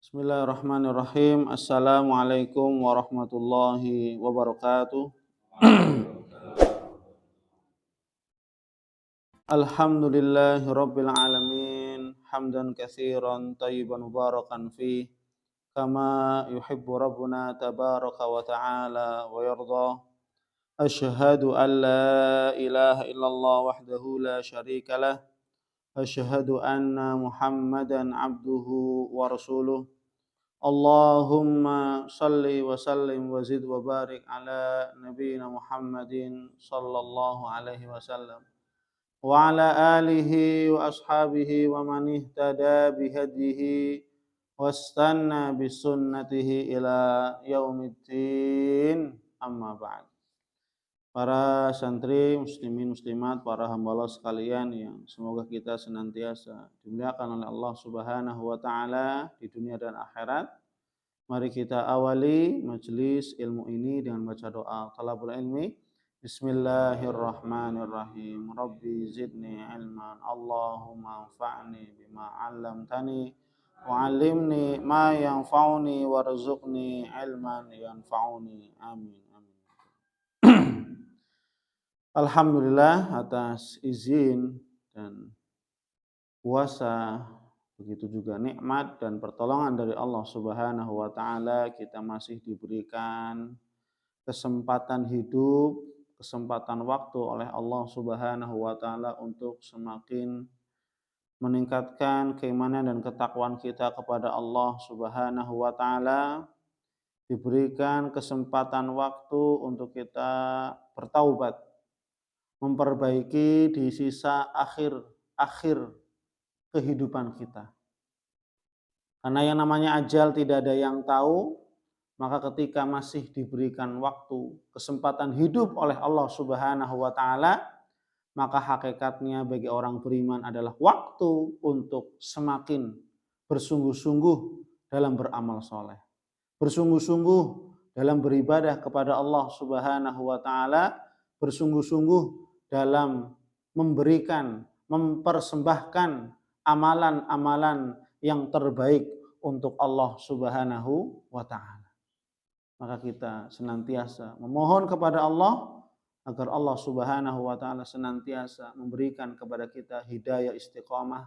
Bismillahirrahmanirrahim. Assalamualaikum warahmatullahi wabarakatuh. Alhamdulillahi rabbil alamin. Hamdan katsiran tayyiban mubarakan fi kama yuhibbu rabbuna tabaraka wa ta'ala wa yarda. Asyhadu an la ilaha illallah wahdahu la syarika lah. Asyhadu anna Muhammadan abduhu wa rasuluh. Allahumma salli wa sallim wa zid wa barik ala nabiyyina Muhammadin sallallahu alaihi wasallam wa ala alihi wa ashabihi wa man ihtada bihadihi wastanna bisunnatihi ila yaumiddin, amma ba'd. Para santri muslimin muslimat, para hamba Allah sekalian yang semoga kita senantiasa dimuliakan oleh Allah Subhanahu wa taala di dunia dan akhirat. Mari kita awali majelis ilmu ini dengan baca doa talabul ilmi. Bismillahirrahmanirrahim. Rabbi zidni ilman. Allahumma anfa'ni bima 'allamtani wa 'allimni ma yanfa'uni warzuqni ilman yanfa'uni. Amin. Alhamdulillah atas izin dan kuasa, begitu juga nikmat dan pertolongan dari Allah Subhanahu wa taala, kita masih diberikan kesempatan hidup, kesempatan waktu oleh Allah Subhanahu wa taala untuk semakin meningkatkan keimanan dan ketakwaan kita kepada Allah Subhanahu wa taala. Diberikan kesempatan waktu untuk kita bertaubat, memperbaiki di sisa akhir kehidupan kita. Karena yang namanya ajal tidak ada yang tahu, maka ketika masih diberikan waktu, kesempatan hidup oleh Allah Subhanahu wa taala, maka hakikatnya bagi orang beriman adalah waktu untuk semakin bersungguh-sungguh dalam beramal soleh, bersungguh-sungguh dalam beribadah kepada Allah Subhanahu wa taala, bersungguh-sungguh dalam memberikan, mempersembahkan amalan-amalan yang terbaik untuk Allah Subhanahu wa taala. Maka kita senantiasa memohon kepada Allah agar Allah Subhanahu wa taala senantiasa memberikan kepada kita hidayah istiqamah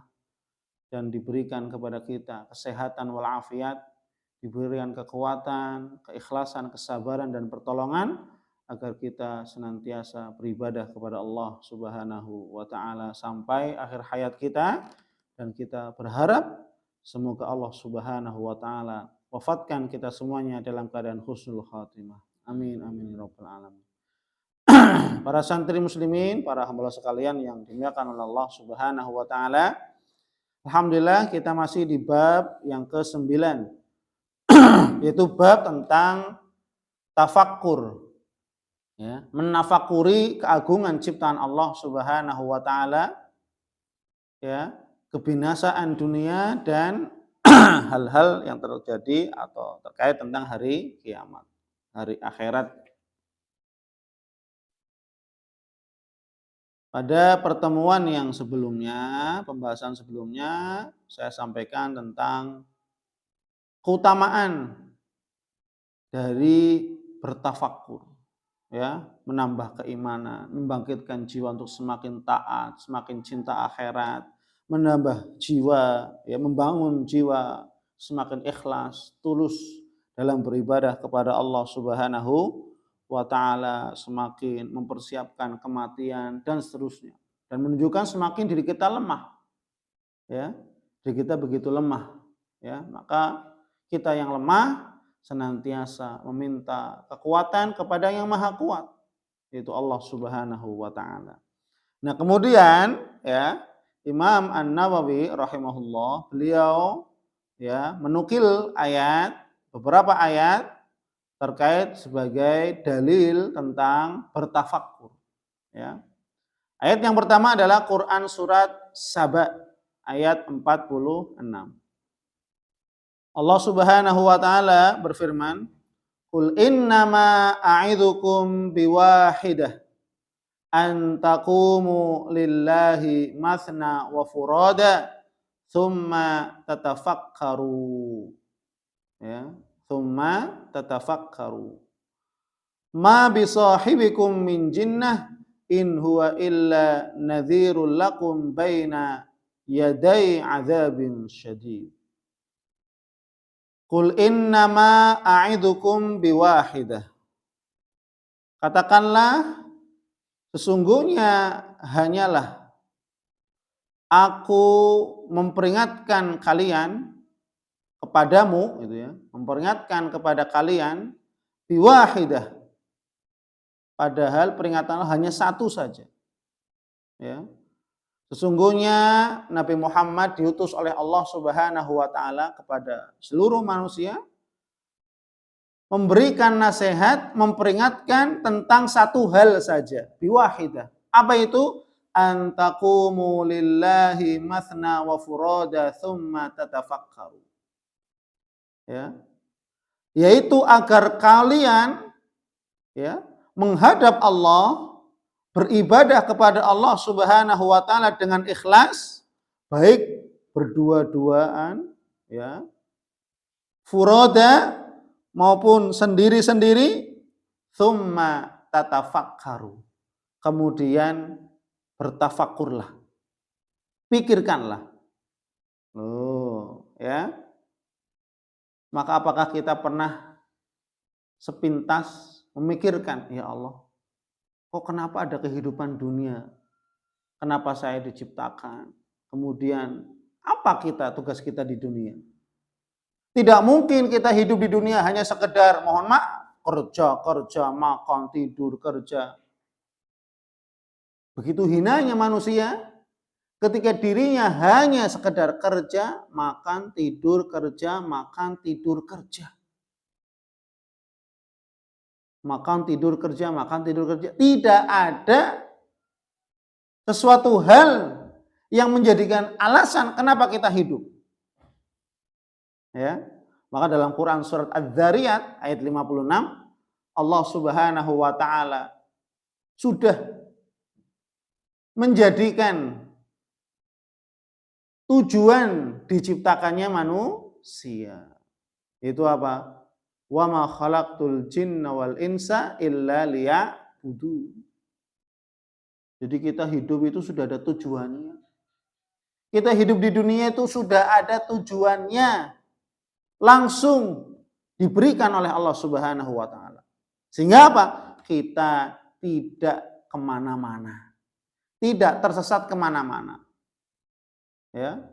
dan diberikan kepada kita kesehatan walafiat, diberikan kekuatan, keikhlasan, kesabaran dan pertolongan agar kita senantiasa beribadah kepada Allah Subhanahu wa taala sampai akhir hayat kita, dan kita berharap semoga Allah Subhanahu wa taala wafatkan kita semuanya dalam keadaan husnul khatimah. Amin amin ya rabbal alamin. Para santri muslimin, para hamba Allah sekalian yang dimuliakan oleh Allah Subhanahu wa taala, alhamdulillah kita masih di bab yang ke-9, yaitu bab tentang tafakkur. Ya, menafakuri keagungan ciptaan Allah Subhanahu wa taala, ya, kebinasaan dunia dan hal-hal yang terjadi atau terkait tentang hari kiamat, hari akhirat. Pada pertemuan yang sebelumnya, pembahasan sebelumnya, saya sampaikan tentang keutamaan dari bertafakkur, ya, menambah keimanan, membangkitkan jiwa untuk semakin taat, semakin cinta akhirat, menambah jiwa, ya, membangun jiwa semakin ikhlas, tulus dalam beribadah kepada Allah Subhanahu wa taala, semakin mempersiapkan kematian dan seterusnya, dan menunjukkan semakin diri kita lemah, ya, diri kita begitu lemah, ya, maka kita yang lemah senantiasa meminta kekuatan kepada yang maha kuat, yaitu Allah Subhanahu wa taala. Nah, kemudian, ya, Imam An-Nawawi rahimahullah, beliau, ya, menukil beberapa ayat terkait sebagai dalil tentang bertafakkur, ya. Ayat yang pertama adalah Quran surat Saba ayat 46. Allah Subhanahu wa taala berfirman, "Qul innama a'idzukum biwahidah an taqumu lillahi mathna wa furada thumma tatafakkaru." Ya, tsumma tatafakkaru. Ma bisahibikum min jinnah in huwa illa nadhirul lakum baina yaday adzabin syadid. Qul innama a'idukum biwahidah. Katakanlah, sesungguhnya hanyalah aku memperingatkan kalian kepadamu, gitu ya, memperingatkan kepada kalian biwahidah. Padahal peringatan hanya satu saja. Ya. Sesungguhnya Nabi Muhammad diutus oleh Allah Subhanahu wa taala kepada seluruh manusia, memberikan nasihat, memperingatkan tentang satu hal saja, biwahidah. Apa itu? Antaqumu lillahi mathna wa furada thumma tatafakkaru. Ya. Yaitu agar kalian, ya, menghadap Allah, beribadah kepada Allah Subhanahu wa taala dengan ikhlas, baik berdua-duaan, ya, furoda maupun sendiri-sendiri, tsumma tatafakkaru. Kemudian bertafakurlah. Pikirkanlah. Loh, ya. Maka apakah kita pernah sepintas memikirkan, ya Allah, kok kenapa ada kehidupan dunia? Kenapa saya diciptakan? Kemudian apa tugas kita di dunia? Tidak mungkin kita hidup di dunia hanya sekedar, mohon maaf, kerja, makan, tidur, kerja. Begitu hinanya manusia ketika dirinya hanya sekedar kerja, makan, tidur, kerja, makan, tidur, kerja. Makan, tidur, kerja, makan, tidur, kerja. Tidak ada sesuatu hal yang menjadikan alasan kenapa kita hidup. Ya. Maka dalam Quran surat Az-Zariyat ayat 56, Allah Subhanahu wa taala sudah menjadikan tujuan diciptakannya manusia. Itu apa? Wa ma khalaqtul jinna wal insa illa liya'budun. Jadi kita hidup itu sudah ada tujuannya. Kita hidup di dunia itu sudah ada tujuannya. Langsung diberikan oleh Allah Subhanahu wa taala. Sehingga apa? Kita tidak kemana-mana. Tidak tersesat kemana-mana. Ya.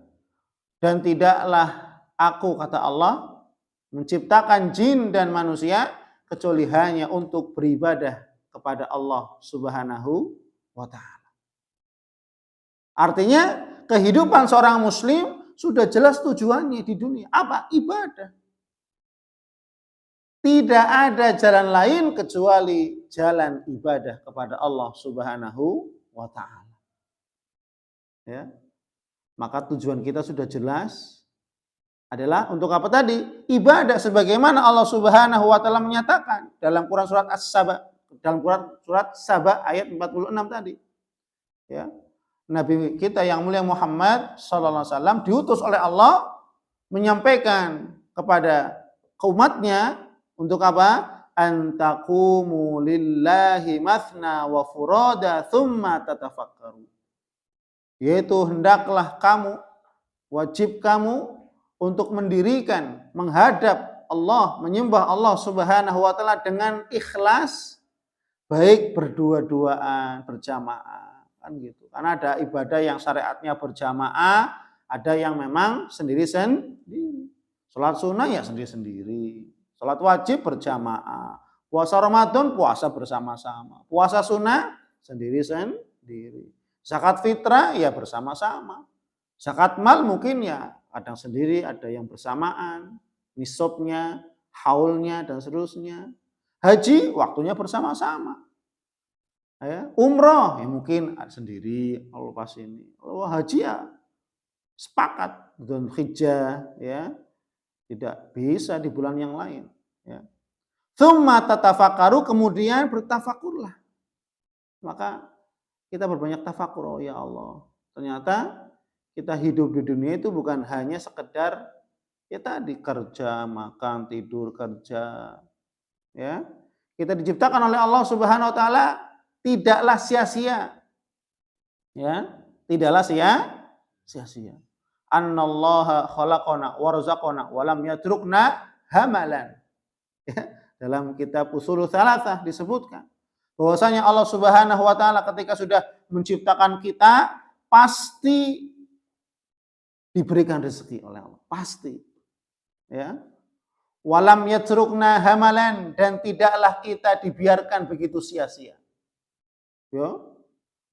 Dan tidaklah aku, kata Allah, menciptakan jin dan manusia kecuali hanya untuk beribadah kepada Allah Subhanahu wa taala. Artinya kehidupan seorang muslim sudah jelas tujuannya di dunia. Apa? Ibadah. Tidak ada jalan lain kecuali jalan ibadah kepada Allah Subhanahu wa taala. Ya. Maka tujuan kita sudah jelas adalah untuk apa tadi? Ibadah sebagaimana Allah Subhanahu wa taala menyatakan dalam Quran surat As-Saba, dalam Quran surat Saba ayat 46 tadi. Ya. Nabi kita yang mulia Muhammad sallallahu alaihi wasallam diutus oleh Allah menyampaikan kepada umatnya untuk apa? Antaqumu lillahi mathna wa furada thumma tatafakkaru. Yaitu hendaklah kamu, wajib kamu untuk mendirikan, menghadap Allah, menyembah Allah Subhanahu wa taala dengan ikhlas, baik berdua-duaan, berjamaah. Kan gitu. Karena ada ibadah yang syariatnya berjamaah, ada yang memang sendiri-sendiri. Salat sunnah ya sendiri-sendiri. Salat wajib berjamaah. Puasa Ramadan puasa bersama-sama. Puasa sunnah sendiri-sendiri. Zakat fitrah ya bersama-sama. Zakat mal mungkin ya kadang sendiri, ada yang bersamaan. Nisabnya, haulnya dan seterusnya. Haji waktunya bersama-sama. Ya, umroh ya mungkin sendiri, kalau pas ini. Kalau haji ya sepakat, Dzulhijjah ya. Tidak bisa di bulan yang lain, ya. Tsumma tatafakkaru, kemudian bertafakurlah. Maka kita berbanyak tafakur, oh ya Allah. Ternyata kita hidup di dunia itu bukan hanya sekedar Ya tadi kerja, makan, tidur, kerja, ya. Kita diciptakan oleh Allah Subhanahu wa taala tidaklah sia-sia. Ya, tidaklah sia-sia. Annallaha khalaqana wa razaqana wa lam yatrukna hamalan. Ya, dalam kitab Ushulul Tsalatsah disebutkan bahwasanya Allah Subhanahu wa taala ketika sudah menciptakan kita pasti diberikan rezeki oleh Allah, pasti. Ya. Walam yatrukna hamalan, dan tidaklah kita dibiarkan begitu sia-sia. Ya.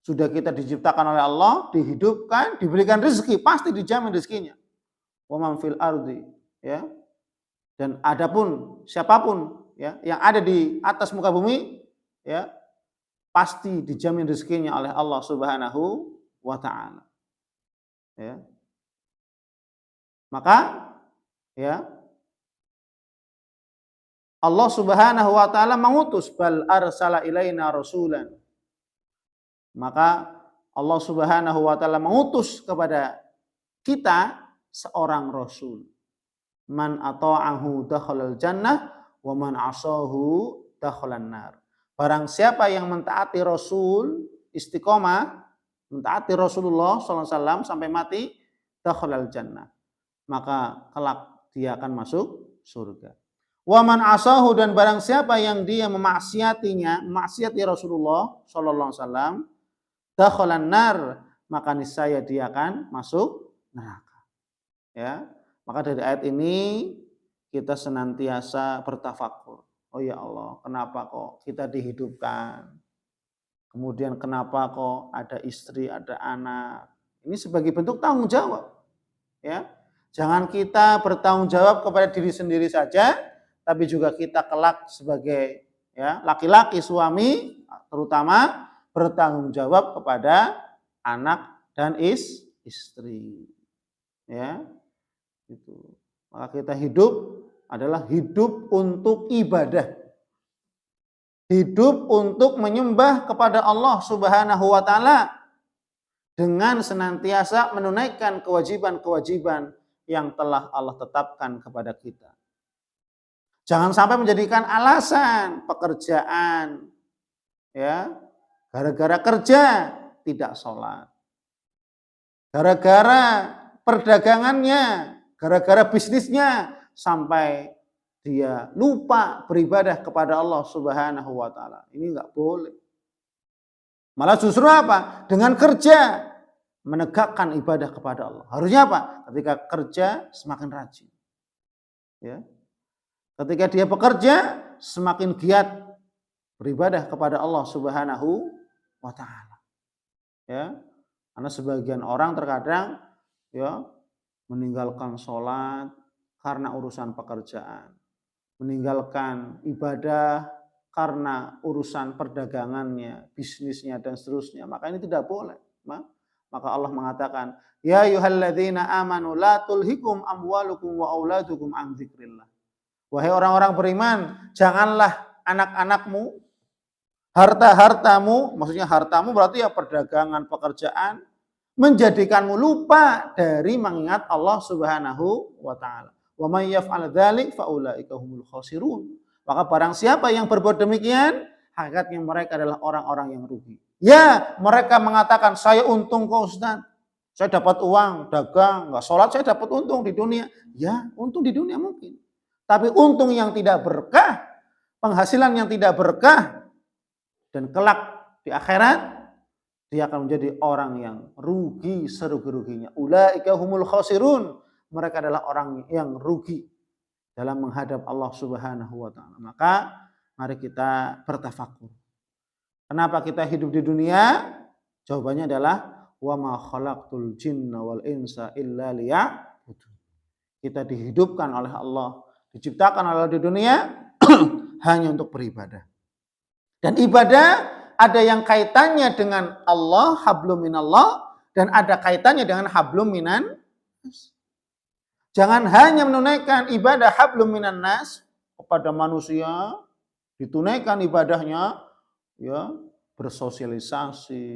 Sudah kita diciptakan oleh Allah, dihidupkan, diberikan rezeki, pasti dijamin rezekinya. Wa man fil ardi, ya. Dan adapun siapapun ya yang ada di atas muka bumi, ya, pasti dijamin rezekinya oleh Allah Subhanahu wa taala. Ya. Maka ya Allah Subhanahu wa taala mengutus bal arsala ilaina rasulan. Maka Allah Subhanahu wa taala mengutus kepada kita seorang rasul. Man ata'ahu dakhalal jannah wa man asahu dakhalan nar. Barang siapa yang mentaati Rasul, istiqomah, mentaati Rasulullah SAW sampai mati, dakhalal jannah. Maka kelak dia akan masuk surga. Wa man asahu, dan barang siapa yang dia memaksiati Rasulullah SAW, dakhalan nar, maka niscaya dia akan masuk neraka. Ya, maka dari ayat ini kita senantiasa bertafakur. Oh ya Allah, kenapa kok kita dihidupkan? Kemudian kenapa kok ada istri, ada anak? Ini sebagai bentuk tanggung jawab. Ya, jangan kita bertanggung jawab kepada diri sendiri saja, tapi juga kita kelak sebagai ya laki-laki suami terutama bertanggung jawab kepada anak dan istri. Ya, itu. Maka kita hidup adalah hidup untuk ibadah. Hidup untuk menyembah kepada Allah Subhanahu wa taala dengan senantiasa menunaikan kewajiban-kewajiban yang telah Allah tetapkan kepada kita. Jangan sampai menjadikan alasan pekerjaan, ya, gara-gara kerja tidak sholat, gara-gara perdagangannya, gara-gara bisnisnya sampai dia lupa beribadah kepada Allah Subhanahu wa taala. Ini enggak boleh. Malah justru apa? Dengan kerja menegakkan ibadah kepada Allah. Harusnya apa? Ketika kerja semakin rajin. Ya. Ketika dia bekerja semakin giat beribadah kepada Allah Subhanahu wa taala. Ya. Karena sebagian orang terkadang ya meninggalkan sholat karena urusan pekerjaan, meninggalkan ibadah karena urusan perdagangannya, bisnisnya dan seterusnya. Maka ini tidak boleh. Maka Allah mengatakan, ya ayyuhalladzina amanu la tulhikum amwalukum wa auladukum an dzikrillah. Wahai orang-orang beriman, janganlah anak-anakmu, harta-hartamu, maksudnya hartamu berarti ya perdagangan, pekerjaan, menjadikanmu lupa dari mengingat Allah Subhanahu wa taala. Wa may yaf'al dzalik fa ulaika humul khasirun. Maka barang siapa yang berbuat demikian, hakikatnya mereka adalah orang-orang yang rugi. Ya, mereka mengatakan saya untung kok Ustaz. Saya dapat uang, dagang, enggak sholat, saya dapat untung di dunia. Ya, untung di dunia mungkin. Tapi untung yang tidak berkah, penghasilan yang tidak berkah, dan kelak di akhirat dia akan menjadi orang yang rugi serugi-ruginya. Ulaika humul khasirun. Mereka adalah orang yang rugi dalam menghadap Allah Subhanahu wa taala. Maka mari kita bertafakur. Kenapa kita hidup di dunia? Jawabannya adalah wa ma khalaqtul jinna wal insa illa liya'budun. Kita dihidupkan oleh Allah, diciptakan oleh Allah di dunia hanya untuk beribadah. Dan ibadah ada yang kaitannya dengan Allah, hablum minallah, dan ada kaitannya dengan hablum minan nas. Jangan hanya menunaikan ibadah hablum minan nas kepada manusia, ditunaikan ibadahnya, ya, bersosialisasi,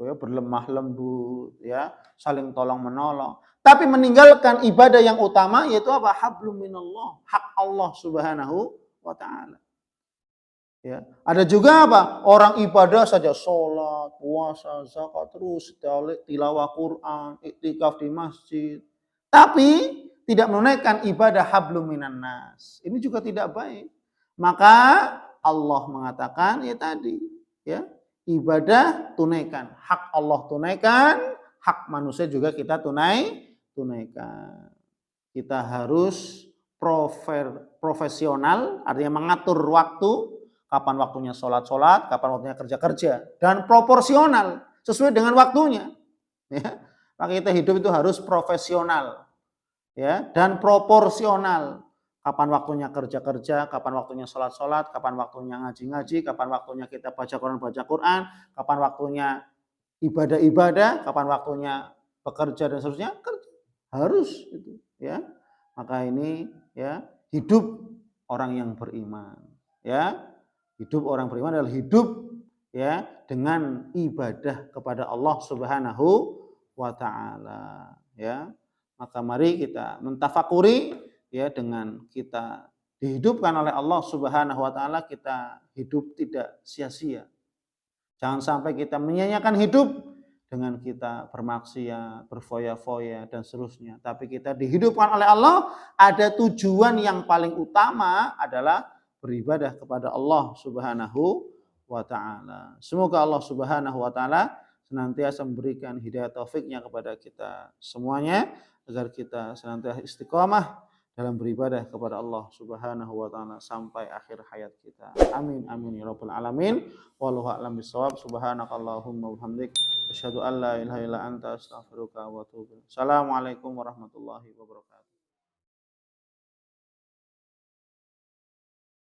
ya, berlemah lembut, ya, saling tolong menolong. tapi meninggalkan ibadah yang utama, yaitu apa? Hablum minallah, hak Allah Subhanahu wa taala. Ya. Ada juga apa? Orang ibadah saja, sholat, puasa, zakat, terus tilawah Quran, iktikaf di masjid. Tapi tidak menunaikan ibadah hablum minan nas. Ini juga tidak baik. Maka Allah mengatakan ya tadi, ya, ibadah tunaikan, hak Allah tunaikan, hak manusia juga kita tunaikan. Kita harus profesional, artinya mengatur waktu, kapan waktunya sholat, kapan waktunya kerja, dan proporsional sesuai dengan waktunya. Ya. Maka kita hidup itu harus profesional, ya, dan proporsional. Kapan waktunya kerja, kapan waktunya sholat, kapan waktunya ngaji, kapan waktunya kita baca Quran, kapan waktunya ibadah, kapan waktunya bekerja dan seterusnya, harus itu, ya. Maka ini, ya, hidup orang yang beriman, ya. Hidup orang beriman adalah hidup, ya, dengan ibadah kepada Allah Subhanahu wa taala, ya. Maka mari kita mentafakuri, ya, dengan kita dihidupkan oleh Allah Subhanahu wa taala, kita hidup tidak sia-sia. Jangan sampai kita menyia-nyiakan hidup dengan kita bermaksiat, berfoya-foya dan seterusnya. Tapi kita dihidupkan oleh Allah, ada tujuan yang paling utama adalah beribadah kepada Allah Subhanahu wa taala. Semoga Allah Subhanahu wa taala senantiasa memberikan hidayah taufiknya kepada kita semuanya, agar kita senantiasa istiqomah dalam beribadah kepada Allah Subhanahu wa taala sampai akhir hayat kita. Amin amin ya rabbal alamin. Wallahu a'lam bishawab. Subhanakallahumma wa bihamdik asyhadu an la ilaha illa anta astaghfiruka wa atubu ilaik. Assalamualaikum warahmatullahi wabarakatuh.